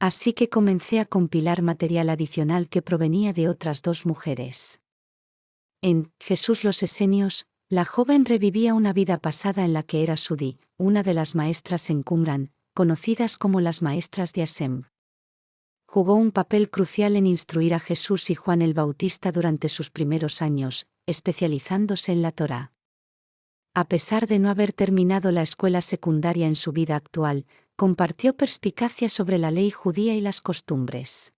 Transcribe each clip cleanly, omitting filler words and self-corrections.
Así que comencé a compilar material adicional que provenía de otras dos mujeres. En Jesús los Esenios, la joven revivía una vida pasada en la que era Sudi, una de las maestras en Qumran, conocidas como las maestras de Hasem. Jugó un papel crucial en instruir a Jesús y Juan el Bautista durante sus primeros años, especializándose en la Torá. A pesar de no haber terminado la escuela secundaria en su vida actual, compartió perspicacia sobre la ley judía y las costumbres.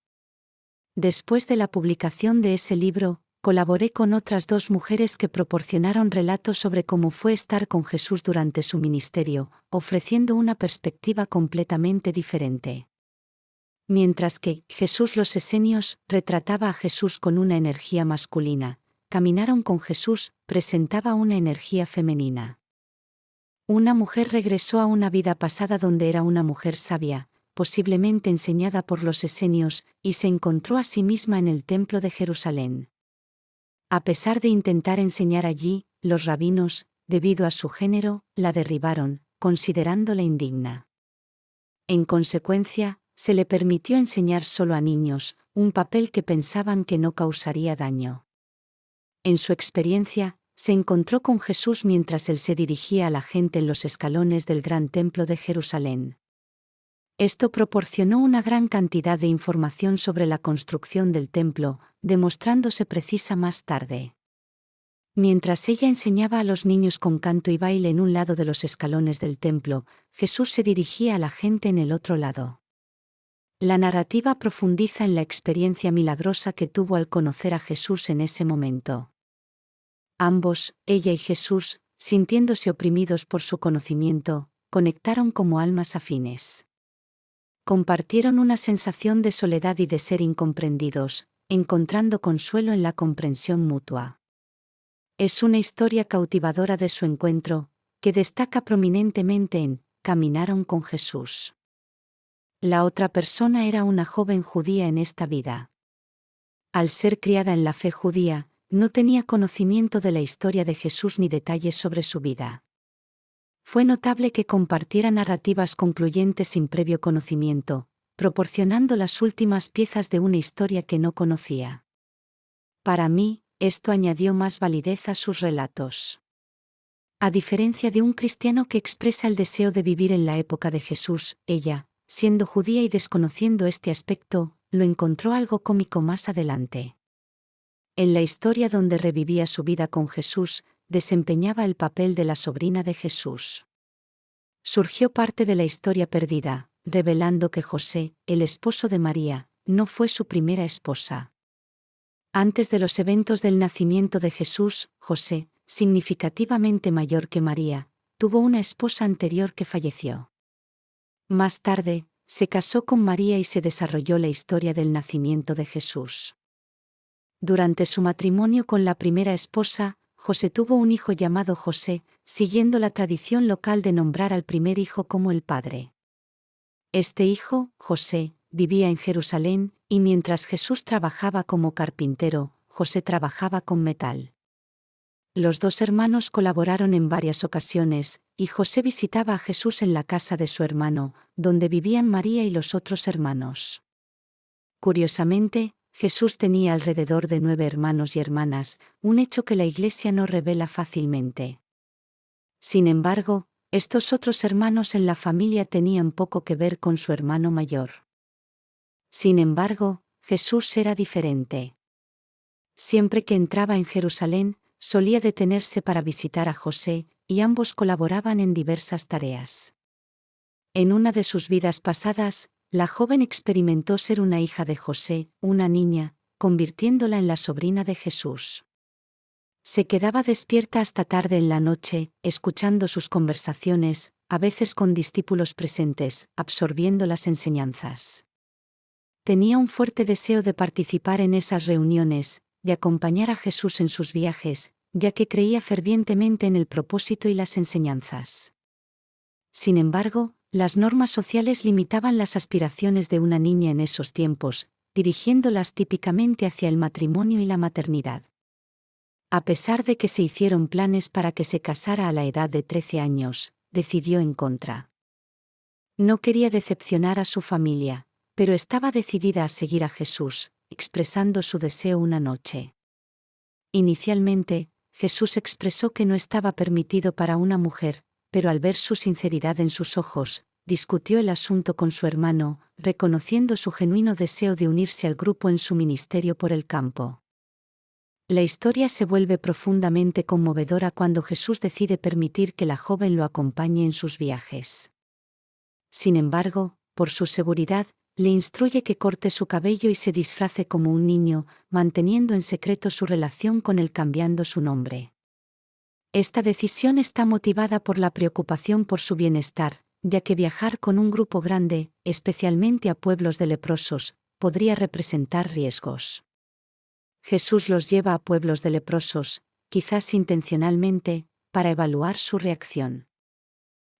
Después de la publicación de ese libro, colaboré con otras dos mujeres que proporcionaron relatos sobre cómo fue estar con Jesús durante su ministerio, ofreciendo una perspectiva completamente diferente. Mientras que Jesús los Esenios retrataba a Jesús con una energía masculina, Caminaron con Jesús presentaba una energía femenina. Una mujer regresó a una vida pasada donde era una mujer sabia, posiblemente enseñada por los esenios, y se encontró a sí misma en el templo de Jerusalén. A pesar de intentar enseñar allí, los rabinos, debido a su género, la derribaron, considerándola indigna. En consecuencia, se le permitió enseñar solo a niños, un papel que pensaban que no causaría daño. En su experiencia, se encontró con Jesús mientras él se dirigía a la gente en los escalones del gran templo de Jerusalén. Esto proporcionó una gran cantidad de información sobre la construcción del templo, demostrándose precisa más tarde. Mientras ella enseñaba a los niños con canto y baile en un lado de los escalones del templo, Jesús se dirigía a la gente en el otro lado. La narrativa profundiza en la experiencia milagrosa que tuvo al conocer a Jesús en ese momento. Ambos, ella y Jesús, sintiéndose oprimidos por su conocimiento, conectaron como almas afines. Compartieron una sensación de soledad y de ser incomprendidos, encontrando consuelo en la comprensión mutua. Es una historia cautivadora de su encuentro, que destaca prominentemente en Caminaron con Jesús. La otra persona era una joven judía en esta vida. Al ser criada en la fe judía, no tenía conocimiento de la historia de Jesús ni detalles sobre su vida. Fue notable que compartiera narrativas concluyentes sin previo conocimiento, proporcionando las últimas piezas de una historia que no conocía. Para mí, esto añadió más validez a sus relatos. A diferencia de un cristiano que expresa el deseo de vivir en la época de Jesús, ella, siendo judía y desconociendo este aspecto, lo encontró algo cómico más adelante. En la historia donde revivía su vida con Jesús, desempeñaba el papel de la sobrina de Jesús. Surgió parte de la historia perdida, revelando que José, el esposo de María, no fue su primera esposa. Antes de los eventos del nacimiento de Jesús, José, significativamente mayor que María, tuvo una esposa anterior que falleció. Más tarde, se casó con María y se desarrolló la historia del nacimiento de Jesús. Durante su matrimonio con la primera esposa, José tuvo un hijo llamado José, siguiendo la tradición local de nombrar al primer hijo como el padre. Este hijo, José, vivía en Jerusalén, y mientras Jesús trabajaba como carpintero, José trabajaba con metal. Los dos hermanos colaboraron en varias ocasiones, y José visitaba a Jesús en la casa de su hermano, donde vivían María y los otros hermanos. Curiosamente, Jesús tenía alrededor de 9 hermanos y hermanas, un hecho que la Iglesia no revela fácilmente. Sin embargo, estos otros hermanos en la familia tenían poco que ver con su hermano mayor. Sin embargo, Jesús era diferente. Siempre que entraba en Jerusalén, solía detenerse para visitar a José, y ambos colaboraban en diversas tareas. En una de sus vidas pasadas, la joven experimentó ser una hija de José, una niña, convirtiéndola en la sobrina de Jesús. Se quedaba despierta hasta tarde en la noche, escuchando sus conversaciones, a veces con discípulos presentes, absorbiendo las enseñanzas. Tenía un fuerte deseo de participar en esas reuniones, de acompañar a Jesús en sus viajes, ya que creía fervientemente en el propósito y las enseñanzas. Sin embargo, las normas sociales limitaban las aspiraciones de una niña en esos tiempos, dirigiéndolas típicamente hacia el matrimonio y la maternidad. A pesar de que se hicieron planes para que se casara a la edad de 13 años, decidió en contra. No quería decepcionar a su familia, pero estaba decidida a seguir a Jesús, expresando su deseo una noche. Inicialmente, Jesús expresó que no estaba permitido para una mujer, pero al ver su sinceridad en sus ojos, discutió el asunto con su hermano, reconociendo su genuino deseo de unirse al grupo en su ministerio por el campo. La historia se vuelve profundamente conmovedora cuando Jesús decide permitir que la joven lo acompañe en sus viajes. Sin embargo, por su seguridad, le instruye que corte su cabello y se disfrace como un niño, manteniendo en secreto su relación con él cambiando su nombre. Esta decisión está motivada por la preocupación por su bienestar, ya que viajar con un grupo grande, especialmente a pueblos de leprosos, podría representar riesgos. Jesús los lleva a pueblos de leprosos, quizás intencionalmente, para evaluar su reacción.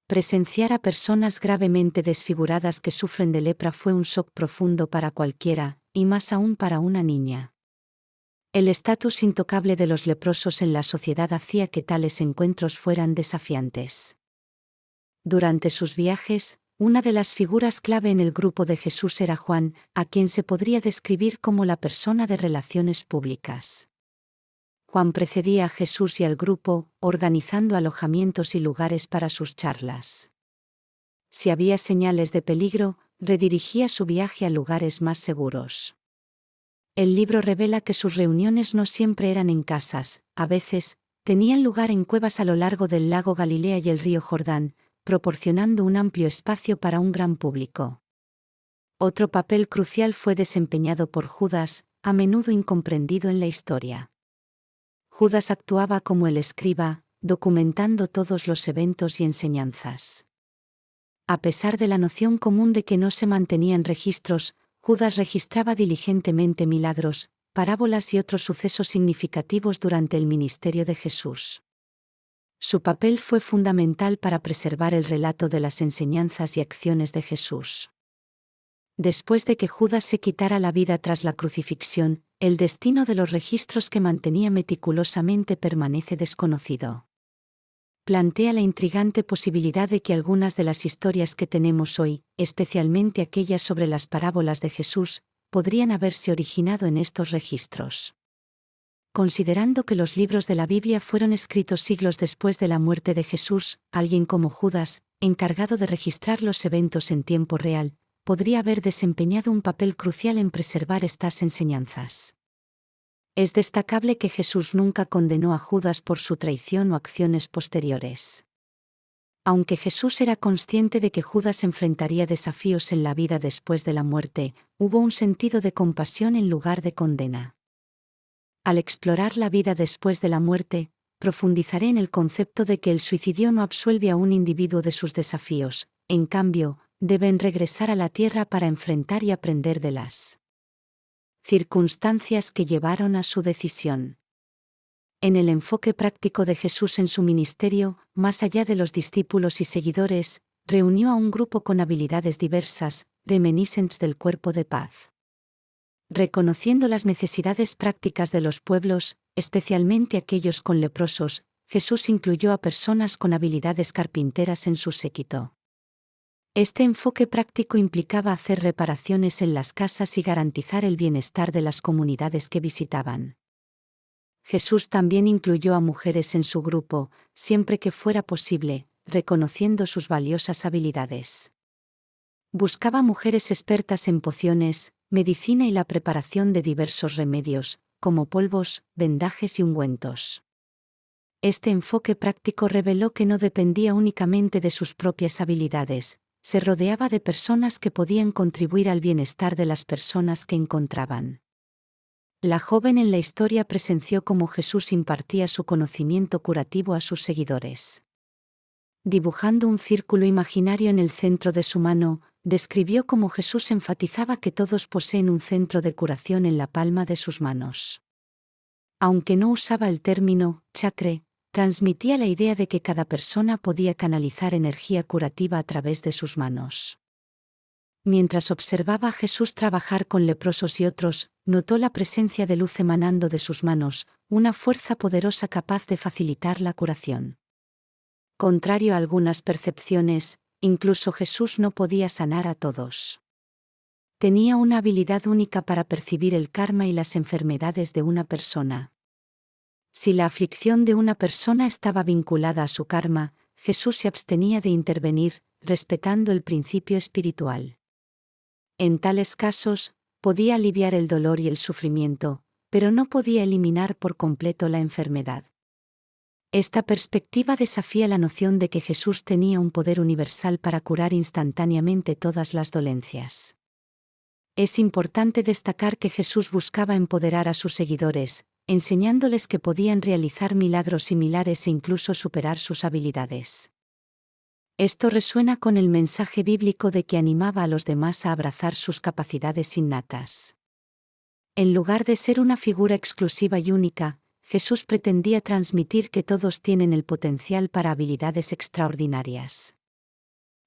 Presenciar a personas gravemente desfiguradas que sufren de lepra fue un shock profundo para cualquiera, y más aún para una niña. El estatus intocable de los leprosos en la sociedad hacía que tales encuentros fueran desafiantes. Durante sus viajes, una de las figuras clave en el grupo de Jesús era Juan, a quien se podría describir como la persona de relaciones públicas. Juan precedía a Jesús y al grupo, organizando alojamientos y lugares para sus charlas. Si había señales de peligro, redirigía su viaje a lugares más seguros. El libro revela que sus reuniones no siempre eran en casas, a veces, tenían lugar en cuevas a lo largo del lago Galilea y el río Jordán, proporcionando un amplio espacio para un gran público. Otro papel crucial fue desempeñado por Judas, a menudo incomprendido en la historia. Judas actuaba como el escriba, documentando todos los eventos y enseñanzas. A pesar de la noción común de que no se mantenían registros, Judas registraba diligentemente milagros, parábolas y otros sucesos significativos durante el ministerio de Jesús. Su papel fue fundamental para preservar el relato de las enseñanzas y acciones de Jesús. Después de que Judas se quitara la vida tras la crucifixión, el destino de los registros que mantenía meticulosamente permanece desconocido. Plantea la intrigante posibilidad de que algunas de las historias que tenemos hoy, especialmente aquellas sobre las parábolas de Jesús, podrían haberse originado en estos registros. Considerando que los libros de la Biblia fueron escritos siglos después de la muerte de Jesús, alguien como Judas, encargado de registrar los eventos en tiempo real, podría haber desempeñado un papel crucial en preservar estas enseñanzas. Es destacable que Jesús nunca condenó a Judas por su traición o acciones posteriores. Aunque Jesús era consciente de que Judas enfrentaría desafíos en la vida después de la muerte, hubo un sentido de compasión en lugar de condena. Al explorar la vida después de la muerte, profundizaré en el concepto de que el suicidio no absuelve a un individuo de sus desafíos, en cambio, deben regresar a la tierra para enfrentar y aprender de las circunstancias que llevaron a su decisión. En el enfoque práctico de Jesús en su ministerio, más allá de los discípulos y seguidores, reunió a un grupo con habilidades diversas, reminiscentes del cuerpo de paz. Reconociendo las necesidades prácticas de los pueblos, especialmente aquellos con leprosos, Jesús incluyó a personas con habilidades carpinteras en su séquito. Este enfoque práctico implicaba hacer reparaciones en las casas y garantizar el bienestar de las comunidades que visitaban. Jesús también incluyó a mujeres en su grupo, siempre que fuera posible, reconociendo sus valiosas habilidades. Buscaba mujeres expertas en pociones, medicina y la preparación de diversos remedios, como polvos, vendajes y ungüentos. Este enfoque práctico reveló que no dependía únicamente de sus propias habilidades, se rodeaba de personas que podían contribuir al bienestar de las personas que encontraban. La joven en la historia presenció cómo Jesús impartía su conocimiento curativo a sus seguidores. Dibujando un círculo imaginario en el centro de su mano, describió cómo Jesús enfatizaba que todos poseen un centro de curación en la palma de sus manos. Aunque no usaba el término chakra, transmitía la idea de que cada persona podía canalizar energía curativa a través de sus manos. Mientras observaba a Jesús trabajar con leprosos y otros, notó la presencia de luz emanando de sus manos, una fuerza poderosa capaz de facilitar la curación. Contrario a algunas percepciones, incluso Jesús no podía sanar a todos. Tenía una habilidad única para percibir el karma y las enfermedades de una persona. Si la aflicción de una persona estaba vinculada a su karma, Jesús se abstenía de intervenir, respetando el principio espiritual. En tales casos, podía aliviar el dolor y el sufrimiento, pero no podía eliminar por completo la enfermedad. Esta perspectiva desafía la noción de que Jesús tenía un poder universal para curar instantáneamente todas las dolencias. Es importante destacar que Jesús buscaba empoderar a sus seguidores, enseñándoles que podían realizar milagros similares e incluso superar sus habilidades. Esto resuena con el mensaje bíblico de que animaba a los demás a abrazar sus capacidades innatas. En lugar de ser una figura exclusiva y única, Jesús pretendía transmitir que todos tienen el potencial para habilidades extraordinarias.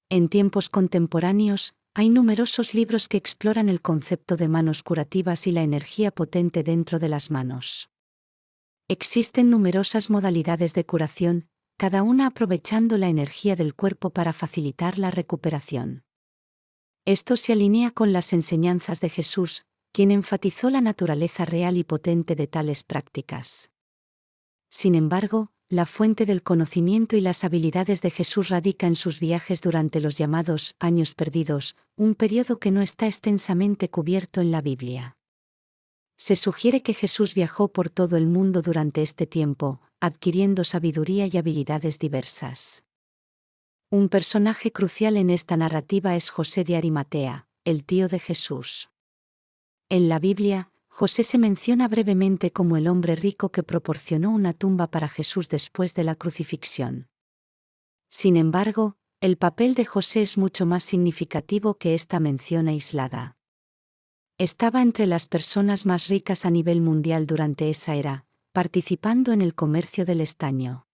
En tiempos contemporáneos, hay numerosos libros que exploran el concepto de manos curativas y la energía potente dentro de las manos. Existen numerosas modalidades de curación, cada una aprovechando la energía del cuerpo para facilitar la recuperación. Esto se alinea con las enseñanzas de Jesús, quien enfatizó la naturaleza real y potente de tales prácticas. Sin embargo, la fuente del conocimiento y las habilidades de Jesús radica en sus viajes durante los llamados años perdidos, un periodo que no está extensamente cubierto en la Biblia. Se sugiere que Jesús viajó por todo el mundo durante este tiempo, adquiriendo sabiduría y habilidades diversas. Un personaje crucial en esta narrativa es José de Arimatea, el tío de Jesús. En la Biblia, José se menciona brevemente como el hombre rico que proporcionó una tumba para Jesús después de la crucifixión. Sin embargo, el papel de José es mucho más significativo que esta mención aislada. Estaba entre las personas más ricas a nivel mundial durante esa era, participando en el comercio del estaño.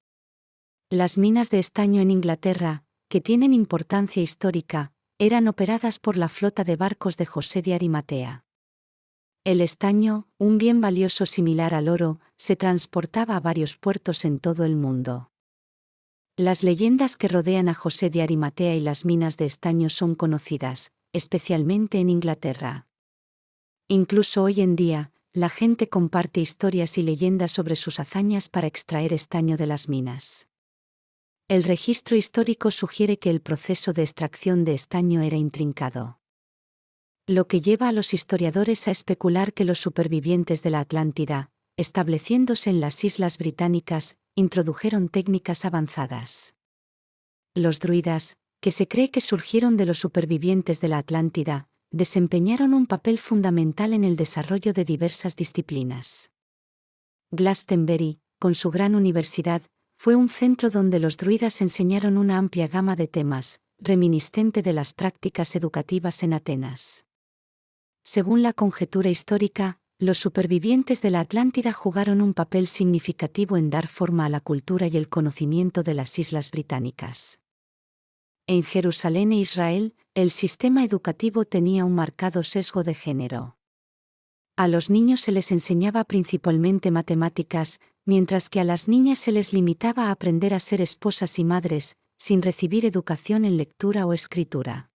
Las minas de estaño en Inglaterra, que tienen importancia histórica, eran operadas por la flota de barcos de José de Arimatea. El estaño, un bien valioso similar al oro, se transportaba a varios puertos en todo el mundo. Las leyendas que rodean a José de Arimatea y las minas de estaño son conocidas, especialmente en Inglaterra. Incluso hoy en día, la gente comparte historias y leyendas sobre sus hazañas para extraer estaño de las minas. El registro histórico sugiere que el proceso de extracción de estaño era intrincado. Lo que lleva a los historiadores a especular que los supervivientes de la Atlántida, estableciéndose en las Islas Británicas, introdujeron técnicas avanzadas. Los druidas, que se cree que surgieron de los supervivientes de la Atlántida, desempeñaron un papel fundamental en el desarrollo de diversas disciplinas. Glastonbury, con su gran universidad, fue un centro donde los druidas enseñaron una amplia gama de temas, reminiscente de las prácticas educativas en Atenas. Según la conjetura histórica, los supervivientes de la Atlántida jugaron un papel significativo en dar forma a la cultura y el conocimiento de las Islas Británicas. En Jerusalén e Israel, el sistema educativo tenía un marcado sesgo de género. A los niños se les enseñaba principalmente matemáticas, mientras que a las niñas se les limitaba a aprender a ser esposas y madres, sin recibir educación en lectura o escritura.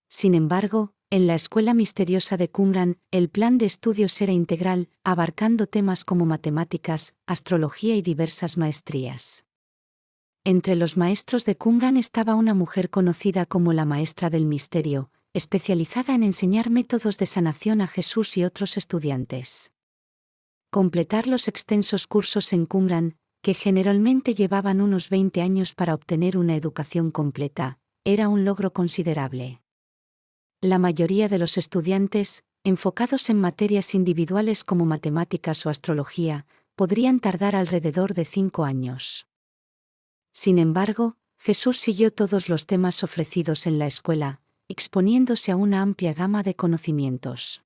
Sin embargo, en la Escuela Misteriosa de Qumran, el plan de estudios era integral, abarcando temas como matemáticas, astrología y diversas maestrías. Entre los maestros de Qumran estaba una mujer conocida como la Maestra del Misterio, especializada en enseñar métodos de sanación a Jesús y otros estudiantes. Completar los extensos cursos en Qumran, que generalmente llevaban unos 20 años para obtener una educación completa, era un logro considerable. La mayoría de los estudiantes, enfocados en materias individuales como matemáticas o astrología, podrían tardar alrededor de 5 años. Sin embargo, Jesús siguió todos los temas ofrecidos en la escuela, exponiéndose a una amplia gama de conocimientos.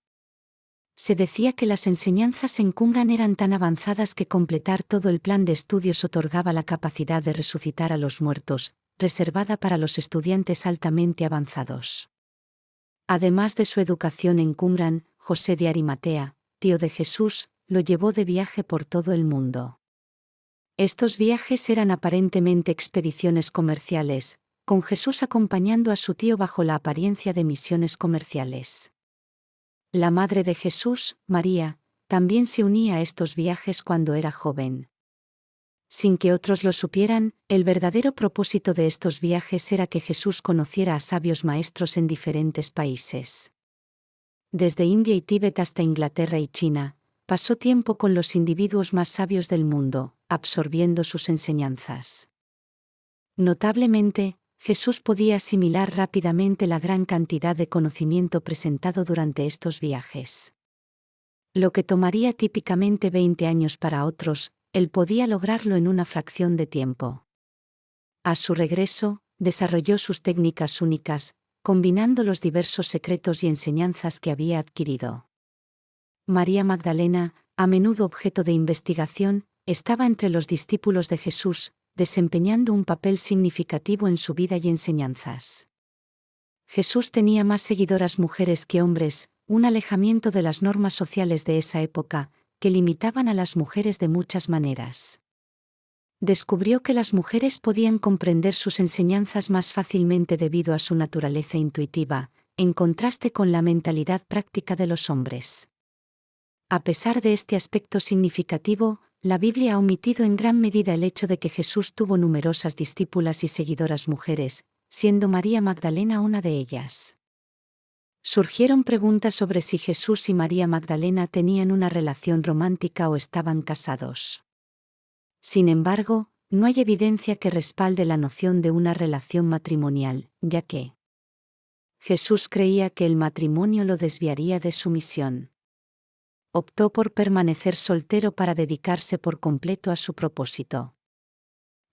Se decía que las enseñanzas en Qumran eran tan avanzadas que completar todo el plan de estudios otorgaba la capacidad de resucitar a los muertos, reservada para los estudiantes altamente avanzados. Además de su educación en Qumran, José de Arimatea, tío de Jesús, lo llevó de viaje por todo el mundo. Estos viajes eran aparentemente expediciones comerciales, con Jesús acompañando a su tío bajo la apariencia de misiones comerciales. La madre de Jesús, María, también se unía a estos viajes cuando era joven. Sin que otros lo supieran, el verdadero propósito de estos viajes era que Jesús conociera a sabios maestros en diferentes países. Desde India y Tíbet hasta Inglaterra y China, pasó tiempo con los individuos más sabios del mundo, absorbiendo sus enseñanzas. Notablemente, Jesús podía asimilar rápidamente la gran cantidad de conocimiento presentado durante estos viajes. Lo que tomaría típicamente 20 años para otros, él podía lograrlo en una fracción de tiempo. A su regreso, desarrolló sus técnicas únicas, combinando los diversos secretos y enseñanzas que había adquirido. María Magdalena, a menudo objeto de investigación, estaba entre los discípulos de Jesús, desempeñando un papel significativo en su vida y enseñanzas. Jesús tenía más seguidoras mujeres que hombres, un alejamiento de las normas sociales de esa época, que limitaban a las mujeres de muchas maneras. Descubrió que las mujeres podían comprender sus enseñanzas más fácilmente debido a su naturaleza intuitiva, en contraste con la mentalidad práctica de los hombres. A pesar de este aspecto significativo, la Biblia ha omitido en gran medida el hecho de que Jesús tuvo numerosas discípulas y seguidoras mujeres, siendo María Magdalena una de ellas. Surgieron preguntas sobre si Jesús y María Magdalena tenían una relación romántica o estaban casados. Sin embargo, no hay evidencia que respalde la noción de una relación matrimonial, ya que Jesús creía que el matrimonio lo desviaría de su misión. Optó por permanecer soltero para dedicarse por completo a su propósito.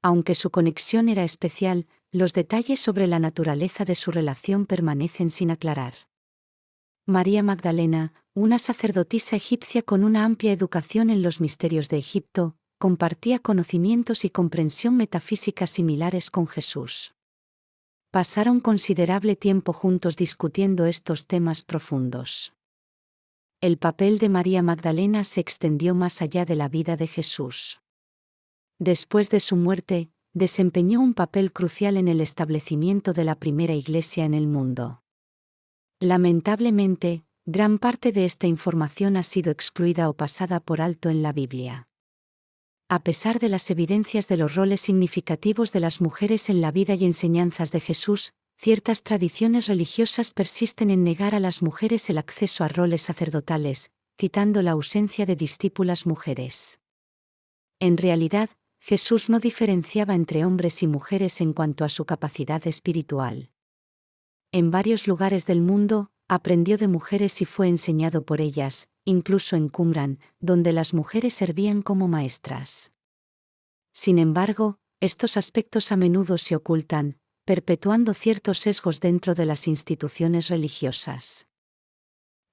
Aunque su conexión era especial, los detalles sobre la naturaleza de su relación permanecen sin aclarar. María Magdalena, una sacerdotisa egipcia con una amplia educación en los misterios de Egipto, compartía conocimientos y comprensión metafísica similares con Jesús. Pasaron considerable tiempo juntos discutiendo estos temas profundos. El papel de María Magdalena se extendió más allá de la vida de Jesús. Después de su muerte, desempeñó un papel crucial en el establecimiento de la primera iglesia en el mundo. Lamentablemente, gran parte de esta información ha sido excluida o pasada por alto en la Biblia. A pesar de las evidencias de los roles significativos de las mujeres en la vida y enseñanzas de Jesús, ciertas tradiciones religiosas persisten en negar a las mujeres el acceso a roles sacerdotales, citando la ausencia de discípulas mujeres. En realidad, Jesús no diferenciaba entre hombres y mujeres en cuanto a su capacidad espiritual. En varios lugares del mundo, aprendió de mujeres y fue enseñado por ellas, incluso en Qumran, donde las mujeres servían como maestras. Sin embargo, estos aspectos a menudo se ocultan, perpetuando ciertos sesgos dentro de las instituciones religiosas.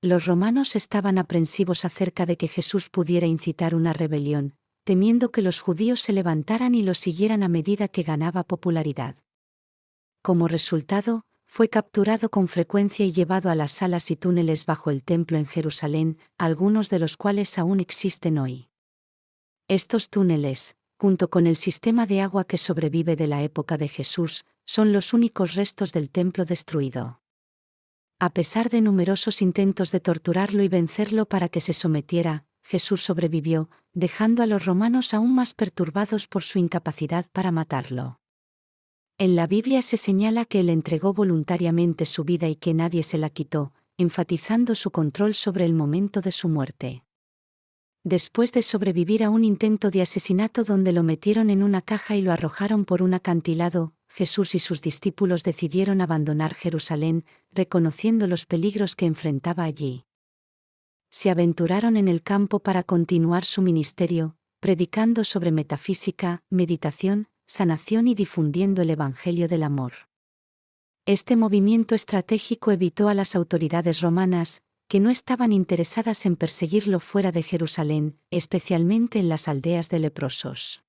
Los romanos estaban aprensivos acerca de que Jesús pudiera incitar una rebelión, temiendo que los judíos se levantaran y lo siguieran a medida que ganaba popularidad. Como resultado, fue capturado con frecuencia y llevado a las salas y túneles bajo el templo en Jerusalén, algunos de los cuales aún existen hoy. Estos túneles, junto con el sistema de agua que sobrevive de la época de Jesús, son los únicos restos del templo destruido. A pesar de numerosos intentos de torturarlo y vencerlo para que se sometiera, Jesús sobrevivió, dejando a los romanos aún más perturbados por su incapacidad para matarlo. En la Biblia se señala que él entregó voluntariamente su vida y que nadie se la quitó, enfatizando su control sobre el momento de su muerte. Después de sobrevivir a un intento de asesinato donde lo metieron en una caja y lo arrojaron por un acantilado, Jesús y sus discípulos decidieron abandonar Jerusalén, reconociendo los peligros que enfrentaba allí. Se aventuraron en el campo para continuar su ministerio, predicando sobre metafísica, meditación, sanación y difundiendo el Evangelio del amor. Este movimiento estratégico evitó a las autoridades romanas, que no estaban interesadas en perseguirlo fuera de Jerusalén, especialmente en las aldeas de leprosos.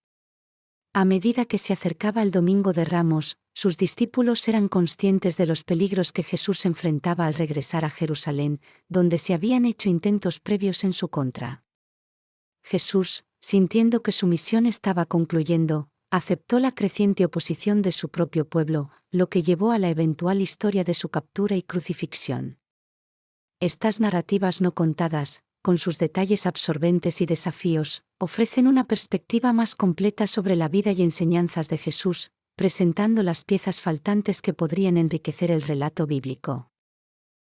A medida que se acercaba el Domingo de Ramos, sus discípulos eran conscientes de los peligros que Jesús enfrentaba al regresar a Jerusalén, donde se habían hecho intentos previos en su contra. Jesús, sintiendo que su misión estaba concluyendo, aceptó la creciente oposición de su propio pueblo, lo que llevó a la eventual historia de su captura y crucifixión. Estas narrativas no contadas, con sus detalles absorbentes y desafíos, ofrecen una perspectiva más completa sobre la vida y enseñanzas de Jesús, presentando las piezas faltantes que podrían enriquecer el relato bíblico.